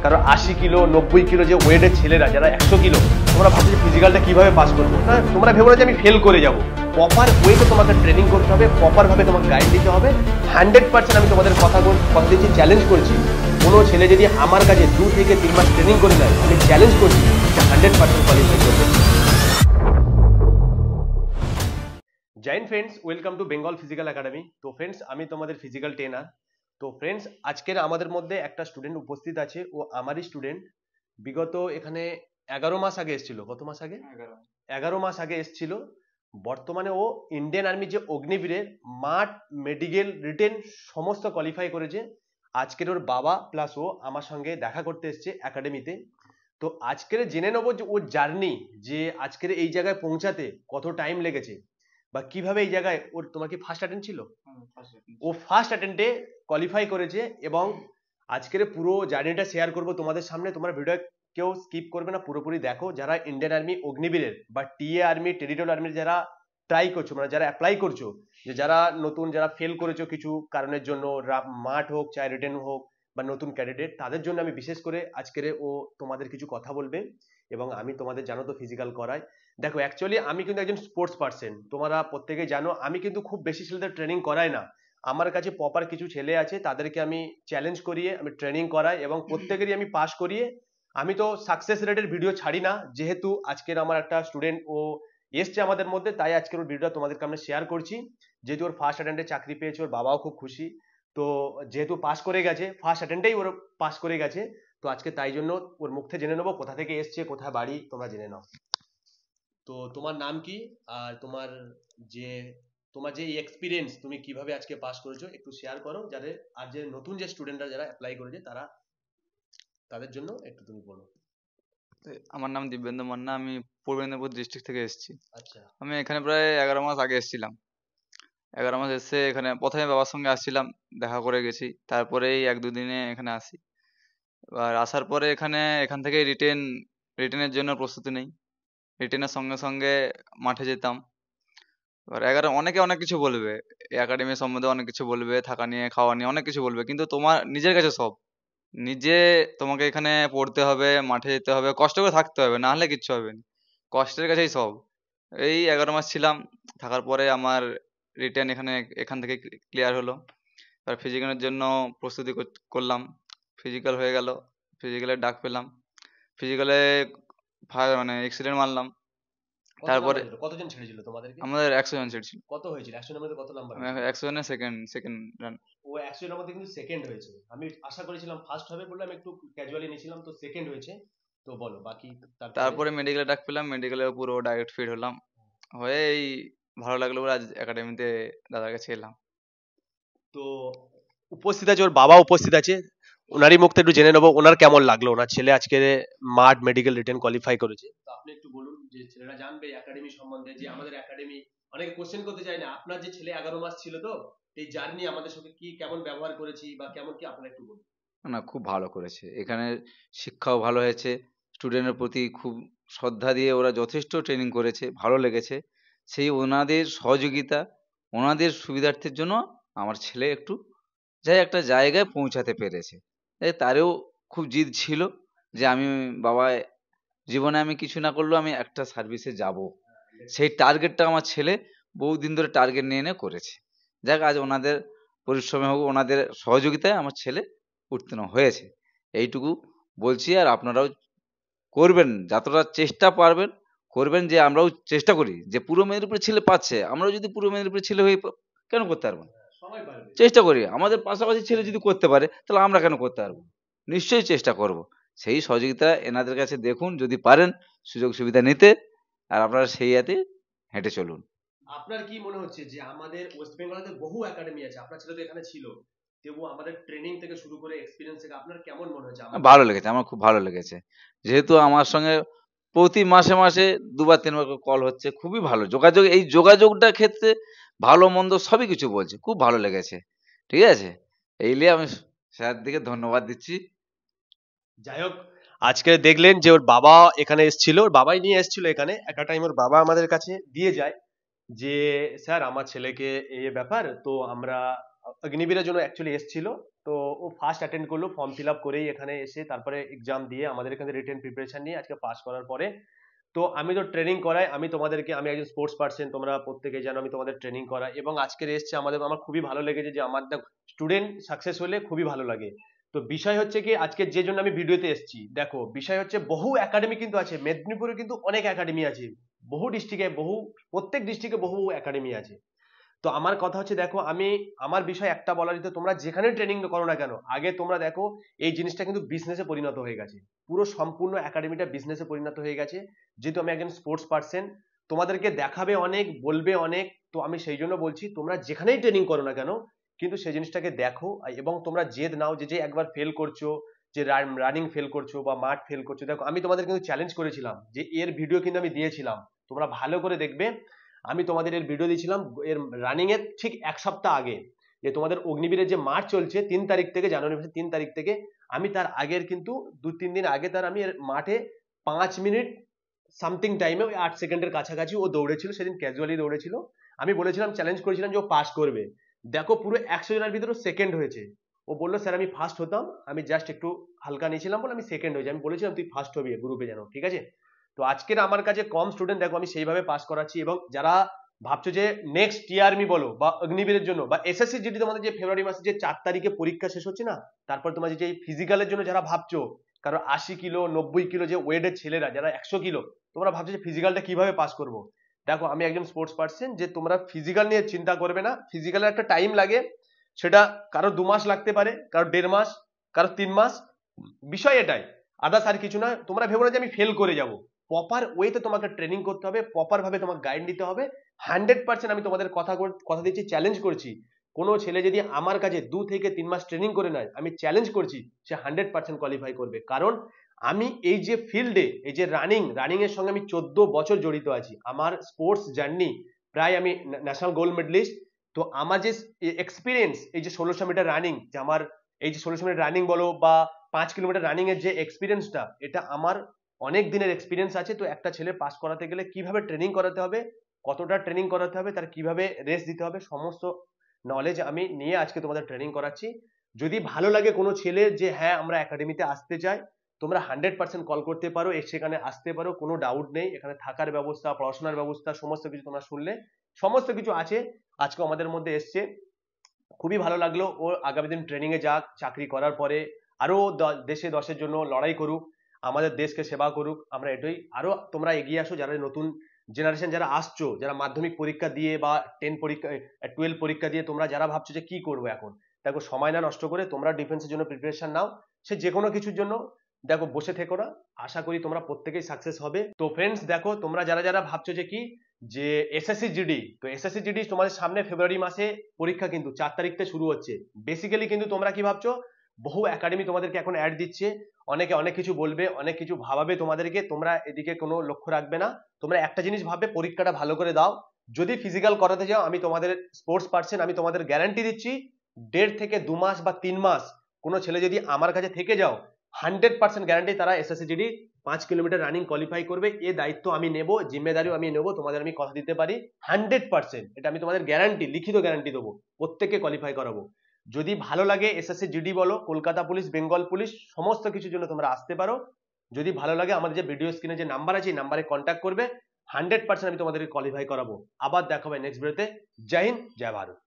কারণ 80 kilo 90 kilo যে ওয়েটের ছেলেরা যারা 100 কিলো, তোমরা ভাবছো যে ফিজিক্যালটা কিভাবে পাস করবো, না তোমরা ভেবো না যে আমি ফেল করে যাবো। প্রপার ওয়েতে তোমাকে ট্রেনিং করতে হবে, প্রপার ভাবে তোমাকে গাইড দিতে হবে। 100% আমি তোমাদের কথা দিচ্ছি, চ্যালেঞ্জ করছি, কোনো ছেলে যদি আমার কাছে 2 থেকে 3 মাস ট্রেনিং করে নেয়, আমি চ্যালেঞ্জ করছি যে 100% কোয়ালিফাই করবে। Jai Hind friends, welcome to Bengal physical academy. তো ফ্রেন্ডস, আমি তোমাদের ফিজিক্যাল ট্রেনার। তো ফ্রেন্ডস, আজকের আমাদের মধ্যে একটা স্টুডেন্ট উপস্থিত আছে, ও আমারই স্টুডেন্ট। বিগত এখানে 11 মাস আগে এসেছিল। কত মাস আগে? 11 মাস আগে এসেছিল। বর্তমানে ও ইন্ডিয়ান আর্মি যে অগ্নিবীরের মাঠ, মেডিকেল, রিটেন সমস্ত কোয়ালিফাই করেছে। আজকের ওর বাবা প্লাস ও আমার সঙ্গে দেখা করতে এসছে একাডেমিতে। তো আজকের জেনে নেবো যে ওর জার্নি, যে আজকের এই জায়গায় পৌঁছাতে কত টাইম লেগেছে বা কিভাবে এই জায়গায় ওর, তোমার কি ফার্স্ট অ্যাটেম্প ছিল? ও ফার্স্ট অ্যাটেম্পটে কোয়ালিফাই করেছে এবং আজকের পুরো জার্নিটা শেয়ার করব তোমাদের সামনে। তোমরা ভিডিও কেউ স্কিপ করবে না, পুরোপুরি দেখো। যারা ইন্ডিয়ান আর্মি অগ্নিবীরের বা টিএ আর্মি, টেরিটোরিয়াল আর্মির যারা ট্রাই করছো, মানে যারা অ্যাপ্লাই করছো, যে যারা নতুন, যারা ফেল করেছো কিছু কারণের জন্য, মাঠ হোক চাই রিটেন হোক বা নতুন ক্যান্ডিডেট, তাদের জন্য আমি বিশেষ করে আজকের ও তোমাদের কিছু কথা বলবে এবং আমি তোমাদের জানো তো ফিজিক্যাল করাই। দেখো অ্যাকচুয়ালি আমি কিন্তু একজন স্পোর্টস পার্সন, তোমরা প্রত্যেকেই জানো। আমি কিন্তু খুব বেশি ছেলেদের ট্রেনিং করাই না। আমার কাছে প্রপার কিছু ছেলে আছে, তাদেরকে আমি চ্যালেঞ্জ করিয়ে আমি ট্রেনিং করাই এবং প্রত্যেকেরই আমি পাস করিয়ে। আমি তো সাকসেস রেটের ভিডিও ছাড়ি না, যেহেতু আজকের আমার একটা স্টুডেন্ট ও এসছে আমাদের মধ্যে, তাই আজকের ওর ভিডিওটা তোমাদেরকে আমি শেয়ার করছি। যেহেতু ওর ফার্স্ট অ্যাটেম্পটে চাকরি পেয়েছে, ওর বাবাও খুব খুশি। তো যেহেতু পাস করে গেছে, ফার্স্ট অ্যাটেম্পটেই ওর পাস করে গেছে, তো আজকে তাই জন্য ওর মুখ থেকে জেনে নেবো কোথা থেকে এসছে, কোথায় বাড়ি, তোমরা জেনে নাও। তো তোমার নাম কি, আর যে তোমার যে এক্সপিরিয়েন্স, তুমি কিভাবে আজকে পাস করেছো একটু শেয়ার করো, যাদের আর যে নতুন যে স্টুডেন্টরা যারা অ্যাপ্লাই করেছে তারা, তাদের জন্য একটু তুমি বলো। আমার নাম দিব্যেন্দু মান্না, আমি পূর্ব মেদিনীপুর ডিস্ট্রিক্ট থেকে এসেছি। আচ্ছা। আমি এখানে প্রায় 11 মাস আগে এসেছিলাম। 11 মাস এসে এখানে প্রথমে বাবার সঙ্গে আসছিলাম, দেখা করে গেছি, তারপরেই 1-2 দিনে এখানে আসি। এবার আসার পরে এখান থেকে রিটেনের জন্য প্রস্তুতি নেই। রিটেনের সঙ্গে সঙ্গে মাঠে যেতাম। এবার অনেকে অনেক কিছু বলবে, একাডেমি সম্বন্ধে অনেক কিছু বলবে, থাকা নিয়ে খাওয়া নিয়ে অনেক কিছু বলবে, কিন্তু তোমার নিজের কাছে সব। নিজে তোমাকে এখানে পড়তে হবে, মাঠে যেতে হবে, কষ্ট করে থাকতে হবে, না হলে কিচ্ছু হবে না। কষ্টের কাছেই সব। এই 11 মাস ছিলাম, থাকার পরে আমার রিটেন এখান থেকে ক্লিয়ার হলো। তার ফিজিক্যালের জন্য প্রস্তুতি করলাম। ফিজিক্যাল হয়ে গেল, ফিজিক্যালের ডাক পেলাম। ফিজিক্যালে মানে এক্সিডেন্ট মারলাম। তারপরে কতজন ছেড়েছিল তোমাদেরকে? আমাদের 100 জন সিট ছিল। কত হয়েছিল 100 এর মধ্যে? কত নাম্বার? 100 জনের সেকেন্ড রান। ও 100 এর মধ্যে কিন্তু সেকেন্ড হয়েছে। আমি আশা করেছিলাম ফার্স্ট হবে, বললাম একটু ক্যাজুয়ালি নিয়েছিলাম, তো সেকেন্ড হয়েছে। তো বলো বাকি। তারপরে মেডিকেলে ডাক পেলাম, মেডিকেলে পুরো ডাইরেক্ট ফিট হলাম। হয়ে এই ভালো লাগলো বলে আজ একাডেমিতে দাদার কাছে এলাম। তো উপস্থিত আছে, ওর বাবা উপস্থিত আছে, ওনারই মুখ থেকে একটু জেনে নেবো ওনার কেমন লাগলো, ওনার ছেলে আজকে মাঠ মেডিকেল রিটেন কোয়ালিফাই করেছে। তো আপনি একটু বলুন, যে ছেলেরা জানবে একাডেমি সম্বন্ধে, যে আমাদের একাডেমি অনেকে কোশ্চেন করতে চায় না, আপনার যে ছেলে 11 মাস ছিল, তো এই জার্নি আমাদের সঙ্গে কি কেমন ব্যবহার করেছি বা কেমন কি, আপনারা একটু বলুন। না, খুব ভালো করেছে। এখানে শিক্ষাও ভালো হয়েছে, স্টুডেন্টের প্রতি খুব শ্রদ্ধা দিয়ে ওরা যথেষ্ট ট্রেনিং করেছে, ভালো লেগেছে। সেই ওনাদের সহযোগিতা, ওনাদের সুবিধার্থের জন্য আমার ছেলে একটু একটা জায়গায় পৌঁছাতে পেরেছে। তারও খুব জিদ ছিল যে আমি, বাবা, জীবনে আমি কিছু না করলেও আমি একটা সার্ভিসে যাব। সেই টার্গেটটা আমার ছেলে বহুদিন ধরে টার্গেট নিয়ে এনে করেছে। যাক, আজ ওনাদের পরিশ্রমে হোক, ওনাদের সহযোগিতায় আমার ছেলে উত্তীর্ণ হয়েছে, এইটুকু বলছি। আর আপনারাও করবেন, যতটা চেষ্টা পারবেন করবেন, যে আমরাও চেষ্টা করি যে পূর্ব মেদিনীপুরের ছেলে পাচ্ছে, আমরাও যদি পূর্ব মেদিনীপুরের ছেলে হয়ে কেন করতে পারবো না? সবাই পারবে। চেষ্টা করি, আমাদের পাশাপাশি ছেলে যদি করতে পারে তাহলে আমরা কেন করতে পারবো? নিশ্চয়ই চেষ্টা করব। সেই সহযোগিতা এনাদের কাছে দেখুন, যদি পারেন সুযোগ সুবিধা নিতে, আর আপনারা সেই হাতে হেঁটে চলুন। আপনার কি মনে হচ্ছে যে আমাদের ওয়েস্ট বেঙ্গলে বহু একাডেমি আছে, আপনার ছেলে তো এখানে ছিল, তবু আমাদের ট্রেনিং থেকে শুরু করে এক্সপিরিয়েন্স থেকে আপনার কেমন মনে হচ্ছে? ভালো লেগেছে, আমার খুব ভালো লেগেছে। যেহেতু আমার সঙ্গে প্রতি মাসে মাসে 2-3 বার করে কল হচ্ছে, খুবই ভালো যোগাযোগ। এই যোগাযোগটার ক্ষেত্রে ভালো মন্দ সবই কিছু বলছে, খুব ভালো লেগেছে। ঠিক আছে, এই নিয়ে আমি স্যার দিকে ধন্যবাদ দিচ্ছি। যাই হোক, আজকে দেখলেন যে ওর বাবা এখানে এসেছিল, ওর বাবাই নিয়ে এসেছিল এখানে। একটা টাইম ওর বাবা আমাদের কাছে দিয়ে যায় যে স্যার আমার ছেলেকে এই ব্যাপার, তো আমরা অগ্নিবীরের জন্য অ্যাকচুয়ালি এসেছিল। তো ও ফার্স্ট অ্যাটেন্ড করলো, ফর্ম ফিল আপ করেই এখানে এসে তারপরে এক্সাম দিয়ে আমাদের এখানে রিটেন প্রিপারেশন নিয়ে আজকে পাস করার পরে, তো আমি তো ট্রেনিং করাই, আমি একজন স্পোর্টস পার্সন, তোমরা প্রত্যেকে জানো আমি তোমাদের ট্রেনিং করাই, এবং আজকের এসছে আমার খুবই ভালো লেগেছে যে আমার স্টুডেন্ট সাকসেস হলে খুবই ভালো লাগে। তো বিষয় হচ্ছে কি, আজকে যে জন্য আমি ভিডিওতে এসেছি, দেখো বিষয় হচ্ছে বহু একাডেমি কিন্তু আছে মেদিনীপুরে, কিন্তু অনেক একাডেমি আছে, বহু ডিস্ট্রিক্টে প্রত্যেক ডিস্ট্রিক্টে বহু একাডেমি আছে। তো আমার কথা হচ্ছে, দেখো আমার বিষয় একটা বলার, তো তোমরা যেখানে ট্রেনিং করো না কেন, আগে তোমরা দেখো এই জিনিসটা কিন্তু বিজনেসে পরিণত হয়ে গেছে, পুরো সম্পূর্ণ একাডেমিটা বিজনেসে পরিণত হয়ে গেছে। যেহেতু আমি একজন স্পোর্টস পার্সন, তোমাদেরকে দেখাবে অনেক, বলবে অনেক, তো আমি সেই জন্য বলছি তোমরা যেখানেই ট্রেনিং করো না কেন, কিন্তু সেই জিনিসটাকে দেখো এবং তোমরা জেদ নাও, যে একবার ফেল করছো, যে রানিং ফেল করছো বা মাঠ ফেল করছো। দেখো আমি তোমাদের কিন্তু চ্যালেঞ্জ করেছিলাম, যে এর ভিডিও কিন্তু আমি দিয়েছিলাম, তোমরা ভালো করে দেখবে। আমি তোমাদের এর ভিডিও দিয়েছিলাম এর রানিং এর ঠিক এক সপ্তাহ আগে, যে তোমাদের অগ্নিবীরের যে মাঠ চলছে 3 তারিখ থেকে, জানুয়ারি মাসের 3 তারিখ থেকে, আমি তার আগের কিন্তু 2-3 দিন আগে তার আমি এর মাঠে 5 মিনিট সামথিং টাইমে, ওই 8 সেকেন্ডের কাছাকাছি ও দৌড়েছিল, সেদিন ক্যাজুয়ালি দৌড়েছিল। আমি বলেছিলাম, চ্যালেঞ্জ করেছিলাম যে ও পাস করবে। দেখো পুরো 100 জনের ভিতরে সেকেন্ড হয়েছে। ও বললো স্যার আমি ফার্স্ট হতাম, আমি জাস্ট একটু হালকা নিয়েছিলাম বলে আমি সেকেন্ড হয়েছি। আমি বলেছিলাম তুই ফার্স্ট হবি গ্রুপে যেন, ঠিক আছে। তো আজকের আমার কাছে কম স্টুডেন্ট, দেখো আমি সেইভাবে পাস করাচ্ছি। এবং যারা ভাবছো যে নেক্সট টিআরমি বলো বা অগ্নিবীরের জন্য বা এসএসসি জিডি, তোমাদের যে ফেব্রুয়ারি মাসে যে 4 তারিখে পরীক্ষা শেষ হচ্ছে না, তারপর তোমাদের যে ফিজিক্যালের জন্য যারা ভাবছো, কারণ 80 কিলো 90 কিলো যে ওয়েটের ছেলেরা, যারা 100 কিলো, তোমরা ভাবছো যে ফিজিক্যালটা কিভাবে পাস করবো। দেখো আমি একজন স্পোর্টস পার্সন, যে তোমরা ফিজিক্যাল নিয়ে চিন্তা করবে না। ফিজিক্যালের একটা টাইম লাগে, সেটা কারো 2 মাস লাগতে পারে, কারো 1.5 মাস, কারো 3 মাস, বিষয় এটাই, আদার্স আর কিছু না। তোমরা ভেবো না যে আমি ফেল করে যাব, প্রপার ওয়েতে তোমাকে ট্রেনিং করতে হবে, প্রপার ভাবে তোমাকে গাইড দিতে হবে। 100% আমি তোমাদের কথা দিচ্ছি, চ্যালেঞ্জ করছি, কোনো ছেলে যদি আমার কাছে 2 থেকে 3 মাস ট্রেনিং করে নেয়, আমি চ্যালেঞ্জ করছি সে 100% কোয়ালিফাই করবে। কারণ আমি এই যে ফিল্ডে, এই যে রানিং এর সঙ্গে আমি 14 বছর জড়িত আছি। আমার স্পোর্টস জার্নি, প্রায় আমি ন্যাশনাল গোল্ড মেডেলিস্ট। তো আমার যে এক্সপিরিয়েন্স, এই যে 1600 মিটার রানিং, যে আমার এই যে 1600 মিটার রানিং বলো বা 5 কিলোমিটার রানিং এর যে এক্সপিরিয়েন্সটা, এটা আমার অনেক দিনের এক্সপিরিয়েন্স আছে। তো একটা ছেলে পাস করাতে গেলে কিভাবে ট্রেনিং করাতে হবে, কতটা ট্রেনিং করাতে হবে, তার কিভাবে রেস্ট দিতে হবে, সমস্ত নলেজ আমি নিয়ে আজকে তোমাদের ট্রেনিং করাচ্ছি। যদি ভালো লাগে কোনো ছেলে যে হ্যাঁ আমরা একাডেমিতে আসতে চাই, তোমরা 100% কল করতে পারো, সেখানে আসতে পারো, কোনো ডাউট নেই। এখানে থাকার ব্যবস্থা, পড়াশোনার ব্যবস্থা, সমস্ত কিছু তোমরা শুনলে, সমস্ত কিছু আছে। আজকে আমাদের মধ্যে এসছে, খুবই ভালো লাগলো। ও আগামী দিন ট্রেনিং এ যাক, চাকরি করার পরে আরো দেশে দশের জন্য লড়াই করুক, আমাদের দেশকে সেবা করুক। আমরা এটাই, আরো তোমরা এগিয়ে আসো, যারা নতুন জেনারেশন যারা আসছো, যারা মাধ্যমিক পরীক্ষা দিয়ে বা 12 পরীক্ষা দিয়ে তোমরা যারা ভাবছো যে কি করবো এখন, দেখো সময় না নষ্ট করে তোমরা ডিফেন্সের জন্য প্রিপারেশন নাও। সে যে কোনো কিছুর জন্য, দেখো বসে থেকো না, আশা করি তোমরা প্রত্যেকেই সাকসেস হবে। তো ফ্রেন্ডস দেখো, তোমরা যারা যারা ভাবছো যে কি, যে এসএসসি জিডি, তো এসএসসি জিডি তোমাদের সামনে ফেব্রুয়ারি মাসে পরীক্ষা কিন্তু 4 তারিখ থেকে শুরু হচ্ছে। বেসিক্যালি কিন্তু তোমরা কি ভাবছো, বহু একাডেমি তোমাদেরকে এখন অ্যাড দিচ্ছে, অনেকে অনেক কিছু বলবে, অনেক কিছু ভাবাবে তোমাদেরকে, তোমরা এদিকে কোনো লক্ষ্য রাখবে না। তোমরা একটা জিনিস ভাববে, পরীক্ষাটা ভালো করে দাও। যদি ফিজিক্যাল করাতে যাও, আমি তোমাদের স্পোর্টস পার্সন, আমি তোমাদের গ্যারান্টি দিচ্ছি 1.5 থেকে 2 মাস বা 3 মাস কোনো ছেলে যদি আমার কাছে থেকে যাও, 100% গ্যারান্টি তারা SSC GD 5 kilometre running qualify করবে। এ দায়িত্ব আমি নেব, জিম্মেদারিও আমি নেব, তোমাদের আমি কথা দিতে পারি 100%। এটা আমি তোমাদের গ্যারান্টি, লিখিত গ্যারান্টি দেবো, প্রত্যেককে কোয়ালিফাই করাবো। যদি ভালো লাগে এসএসসি জিডি বলো, কলকাতা পুলিশ, বেঙ্গল পুলিশ, সমস্ত কিছুর জন্য তোমরা আসতে পারো। যদি ভালো লাগে, আমাদের যে ভিডিও স্ক্রিনে যে নাম্বার আছে, এই নাম্বারে কন্ট্যাক্ট করবে, 100% আমি তোমাদেরকে কোয়ালিফাই করাবো। আবার দেখা হবে নেক্সট ভিডিওতে। জয় হিন্দ, জয় ভারত।